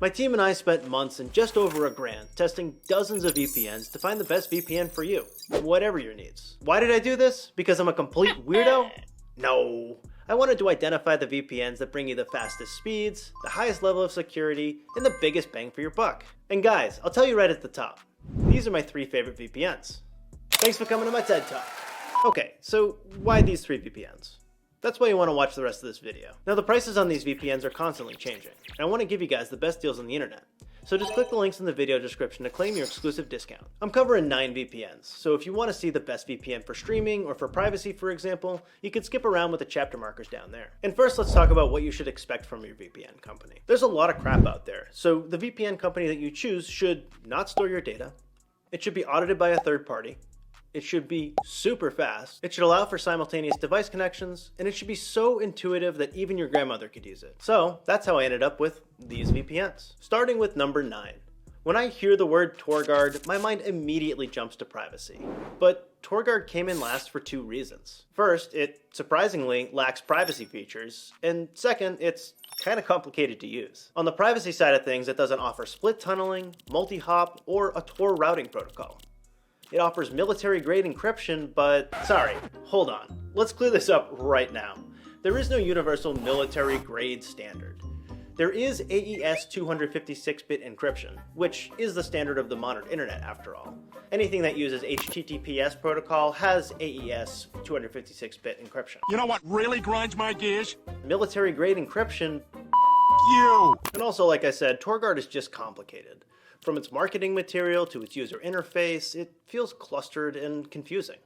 My team and I spent months and just over $1,000 testing dozens of VPNs to find the best VPN for you, whatever your needs. Why did I do this? Because I'm a complete weirdo? No. I wanted to identify the VPNs that bring you the fastest speeds, the highest level of security, and the biggest bang for your buck. And guys, I'll tell you right at the top, these are my 3 favorite VPNs. Thanks for coming to my TED Talk. Okay, so why these 3 VPNs? That's why you want to watch the rest of this video. Now the prices on these VPNs are constantly changing, and I want to give you guys the best deals on the internet. So just click the links in the video description to claim your exclusive discount. I'm covering 9 VPNs, so if you want to see the best VPN for streaming or for privacy, for example, you can skip around with the chapter markers down there. And first, let's talk about what you should expect from your VPN company. There's a lot of crap out there, so the VPN company that you choose should not store your data, it should be audited by a third party, it should be super fast, it should allow for simultaneous device connections, and it should be so intuitive that even your grandmother could use it. So that's how I ended up with these VPNs. Starting with number 9. When I hear the word TorGuard, my mind immediately jumps to privacy. But TorGuard came in last for 2 reasons. First, it surprisingly lacks privacy features, and second, it's kind of complicated to use. On the privacy side of things, it doesn't offer split tunneling, multi-hop, or a Tor routing protocol. It offers military-grade encryption, but sorry, hold on. Let's clear this up right now. There is no universal military-grade standard. There is AES 256-bit encryption, which is the standard of the modern internet after all. Anything that uses HTTPS protocol has AES 256-bit encryption. You know what really grinds my gears? Military-grade encryption, You! and also, like I said, TorGuard is just complicated. From its marketing material to its user interface, it feels clustered and confusing.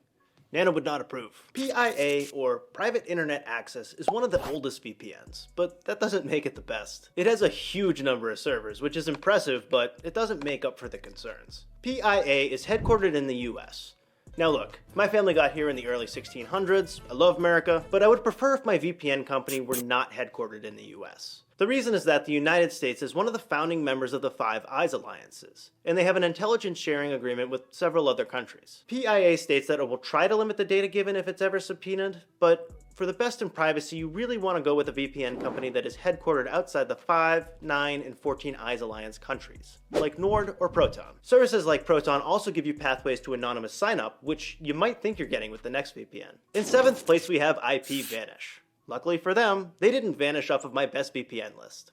Nano would not approve. PIA, or Private Internet Access, is one of the oldest VPNs, but that doesn't make it the best. It has a huge number of servers, which is impressive, but it doesn't make up for the concerns. PIA is headquartered in the US. Now look, my family got here in the early 1600s, I love America, but I would prefer if my VPN company were not headquartered in the US. The reason is that the United States is one of the founding members of the Five Eyes alliances, and they have an intelligence sharing agreement with several other countries. PIA states that it will try to limit the data given if it's ever subpoenaed, but for the best in privacy, you really want to go with a VPN company that is headquartered outside the 5, 9, and 14 Eyes Alliance countries, like Nord or Proton. Services like Proton also give you pathways to anonymous sign-up, which you might think you're getting with the next VPN. In 7th place, we have IPVanish. Luckily for them, they didn't vanish off of my best VPN list.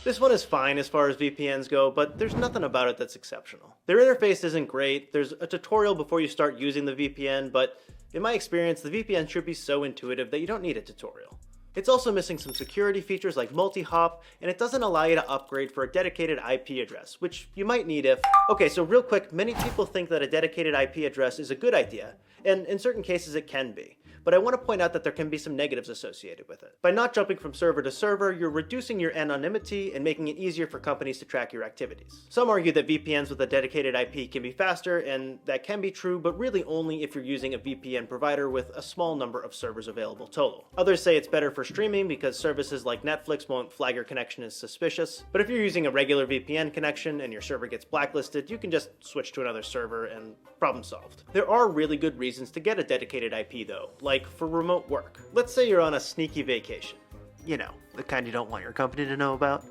This one is fine as far as VPNs go, but there's nothing about it that's exceptional. Their interface isn't great, there's a tutorial before you start using the VPN, but in my experience, the VPN should be so intuitive that you don't need a tutorial. It's also missing some security features like multi-hop, and it doesn't allow you to upgrade for a dedicated IP address, which you might need if... Okay, so real quick, many people think that a dedicated IP address is a good idea, and in certain cases it can be. But I want to point out that there can be some negatives associated with it. By not jumping from server to server, you're reducing your anonymity and making it easier for companies to track your activities. Some argue that VPNs with a dedicated IP can be faster, and that can be true, but really only if you're using a VPN provider with a small number of servers available total. Others say it's better for streaming because services like Netflix won't flag your connection as suspicious, but if you're using a regular VPN connection and your server gets blacklisted, you can just switch to another server and problem solved. There are really good reasons to get a dedicated IP though, like for remote work. Let's say you're on a sneaky vacation. You know, the kind you don't want your company to know about.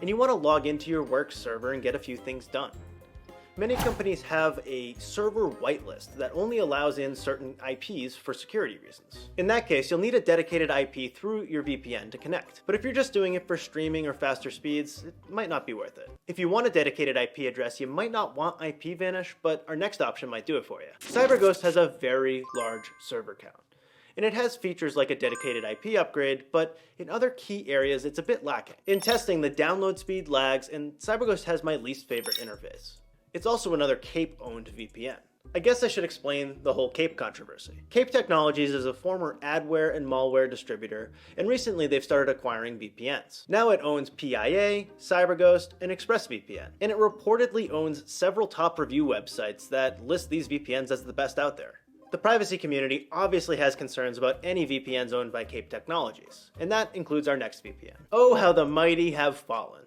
And you want to log into your work server and get a few things done. Many companies have a server whitelist that only allows in certain IPs for security reasons. In that case, you'll need a dedicated IP through your VPN to connect. But if you're just doing it for streaming or faster speeds, it might not be worth it. If you want a dedicated IP address, you might not want IPVanish, but our next option might do it for you. CyberGhost has a very large server count. And it has features like a dedicated IP upgrade, but in other key areas it's a bit lacking. In testing, the download speed lags, and CyberGhost has my least favorite interface. It's also another Cape-owned VPN. I guess I should explain the whole Cape controversy. Cape Technologies is a former adware and malware distributor, and recently they've started acquiring VPNs. Now it owns PIA, CyberGhost, and ExpressVPN, and it reportedly owns several top review websites that list these VPNs as the best out there. The privacy community obviously has concerns about any VPNs owned by Cape Technologies, and that includes our next VPN. Oh, how the mighty have fallen.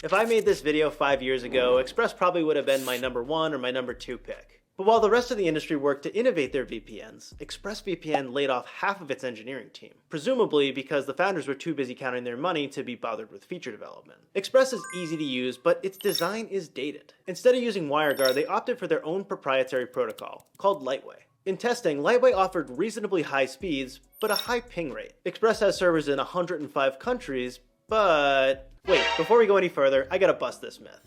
If I made this video 5 years ago, Express probably would have been my number 1 or my number 2 pick. But while the rest of the industry worked to innovate their VPNs, ExpressVPN laid off half of its engineering team, presumably because the founders were too busy counting their money to be bothered with feature development. Express is easy to use, but its design is dated. Instead of using WireGuard, they opted for their own proprietary protocol, called Lightway. In testing, Lightway offered reasonably high speeds, but a high ping rate. Express has servers in 105 countries, but... Wait, before we go any further, I gotta bust this myth.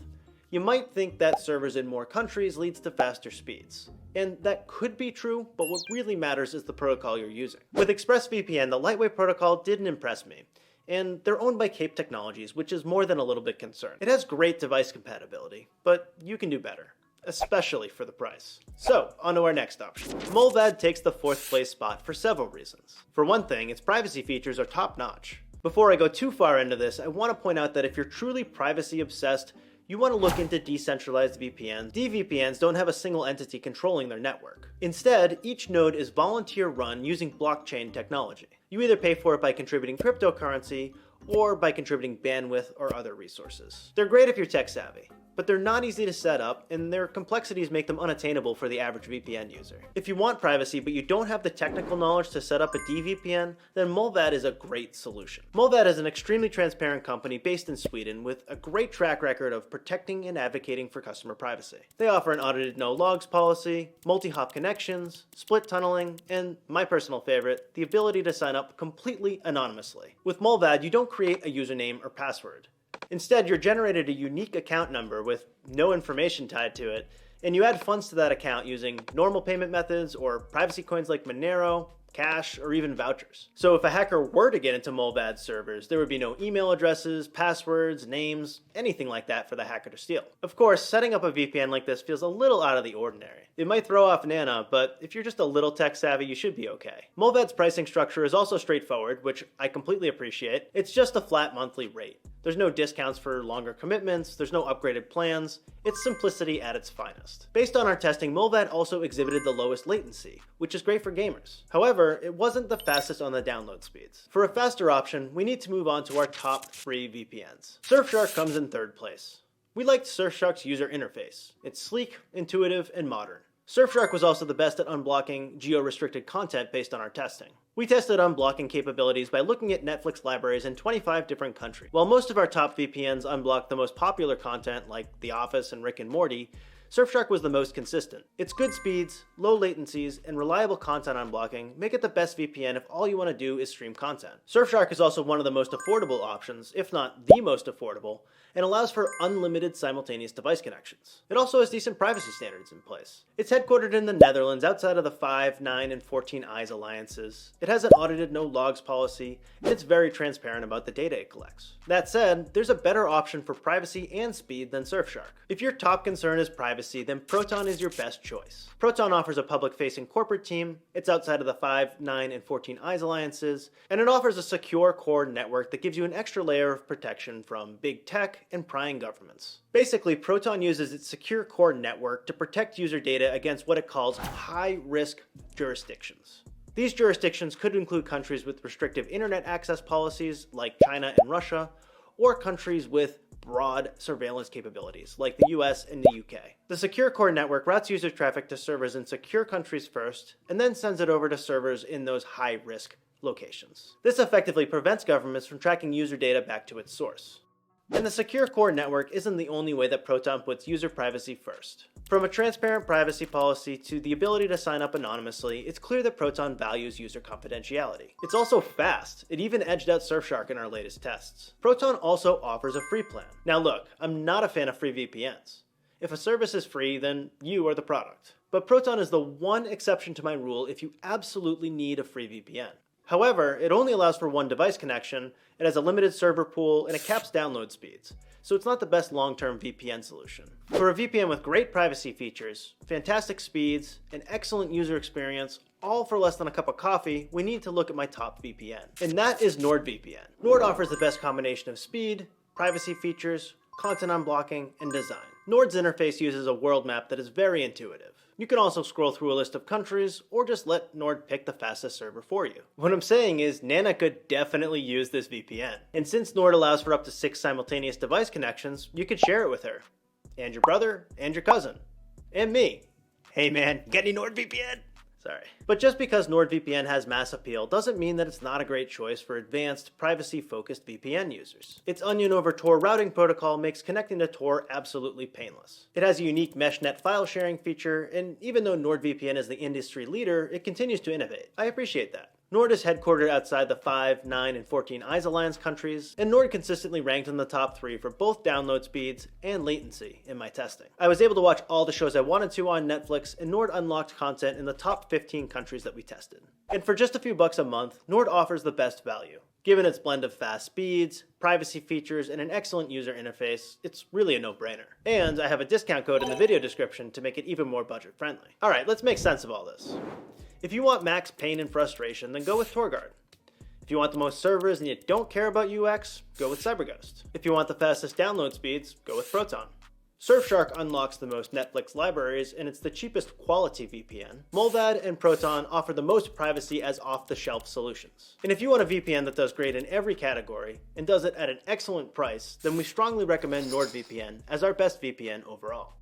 You might think that servers in more countries leads to faster speeds. And that could be true, but what really matters is the protocol you're using. With ExpressVPN, the Lightway protocol didn't impress me. And they're owned by Cape Technologies, which is more than a little bit concerned. It has great device compatibility, but you can do better. Especially for the price. So, on to our next option. Mullvad takes the 4th place spot for several reasons. For one thing, its privacy features are top-notch. Before I go too far into this, I want to point out that if you're truly privacy obsessed, you want to look into decentralized VPNs. DVPNs don't have a single entity controlling their network. Instead, each node is volunteer-run using blockchain technology. You either pay for it by contributing cryptocurrency, or by contributing bandwidth or other resources. They're great if you're tech-savvy, but they're not easy to set up, and their complexities make them unattainable for the average VPN user. If you want privacy, but you don't have the technical knowledge to set up a DVPN, then Mullvad is a great solution. Mullvad is an extremely transparent company based in Sweden with a great track record of protecting and advocating for customer privacy. They offer an audited no-logs policy, multi-hop connections, split tunneling, and, my personal favorite, the ability to sign up completely anonymously. With Mullvad, you don't create a username or password. Instead, you're generated a unique account number with no information tied to it, and you add funds to that account using normal payment methods or privacy coins like Monero, cash, or even vouchers. So if a hacker were to get into Mullvad's servers, there would be no email addresses, passwords, names, anything like that for the hacker to steal. Of course, setting up a VPN like this feels a little out of the ordinary. It might throw off Nana, but if you're just a little tech savvy, you should be okay. Mullvad's pricing structure is also straightforward, which I completely appreciate. It's just a flat monthly rate. There's no discounts for longer commitments, there's no upgraded plans, it's simplicity at its finest. Based on our testing, Mullvad also exhibited the lowest latency, which is great for gamers. However, it wasn't the fastest on the download speeds. For a faster option, we need to move on to our top 3 VPNs. Surfshark comes in 3rd place. We liked Surfshark's user interface. It's sleek, intuitive, and modern. Surfshark was also the best at unblocking geo-restricted content based on our testing. We tested unblocking capabilities by looking at Netflix libraries in 25 different countries. While most of our top VPNs unblock the most popular content like The Office and Rick and Morty, Surfshark was the most consistent. Its good speeds, low latencies, and reliable content unblocking make it the best VPN if all you want to do is stream content. Surfshark is also one of the most affordable options, if not the most affordable, and allows for unlimited simultaneous device connections. It also has decent privacy standards in place. It's headquartered in the Netherlands outside of the 5, 9, and 14 Eyes alliances. It has an audited no-logs policy, and it's very transparent about the data it collects. That said, there's a better option for privacy and speed than Surfshark. If your top concern is privacy, then Proton is your best choice. Proton offers a public-facing corporate team, it's outside of the 5, 9, and 14 Eyes alliances, and it offers a secure core network that gives you an extra layer of protection from big tech and prying governments. Basically, Proton uses its secure core network to protect user data against what it calls high-risk jurisdictions. These jurisdictions could include countries with restrictive internet access policies like China and Russia, or countries with broad surveillance capabilities like the US and the UK. The secure core network routes user traffic to servers in secure countries first, and then sends it over to servers in those high-risk locations. This effectively prevents governments from tracking user data back to its source. And the secure core network isn't the only way that Proton puts user privacy first. From a transparent privacy policy to the ability to sign up anonymously, it's clear that Proton values user confidentiality. It's also fast. It even edged out Surfshark in our latest tests. Proton also offers a free plan. Now look, I'm not a fan of free VPNs. If a service is free, then you are the product. But Proton is the one exception to my rule if you absolutely need a free VPN. However, it only allows for one device connection, it has a limited server pool, and it caps download speeds, so it's not the best long-term VPN solution. For a VPN with great privacy features, fantastic speeds, and excellent user experience, all for less than a cup of coffee, we need to look at my top VPN. And that is NordVPN. Nord offers the best combination of speed, privacy features, content unblocking, and design. Nord's interface uses a world map that is very intuitive. You can also scroll through a list of countries, or just let Nord pick the fastest server for you. What I'm saying is, Nana could definitely use this VPN. And since Nord allows for up to 6 simultaneous device connections, you could share it with her. And your brother, and your cousin. And me. Hey man, get any NordVPN? Sorry. But just because NordVPN has mass appeal doesn't mean that it's not a great choice for advanced, privacy-focused VPN users. Its onion over Tor routing protocol makes connecting to Tor absolutely painless. It has a unique meshnet file sharing feature, and even though NordVPN is the industry leader, it continues to innovate. I appreciate that. Nord is headquartered outside the 5, 9, and 14 Eyes Alliance countries, and Nord consistently ranked in the top 3 for both download speeds and latency in my testing. I was able to watch all the shows I wanted to on Netflix, and Nord unlocked content in the top 15 countries that we tested. And for just a few bucks a month, Nord offers the best value. Given its blend of fast speeds, privacy features, and an excellent user interface, it's really a no-brainer. And I have a discount code in the video description to make it even more budget-friendly. Alright, let's make sense of all this. If you want max pain and frustration, then go with TorGuard. If you want the most servers and you don't care about UX, go with CyberGhost. If you want the fastest download speeds, go with Proton. Surfshark unlocks the most Netflix libraries, and it's the cheapest quality VPN. Mullvad and Proton offer the most privacy as off-the-shelf solutions. And if you want a VPN that does great in every category, and does it at an excellent price, then we strongly recommend NordVPN as our best VPN overall.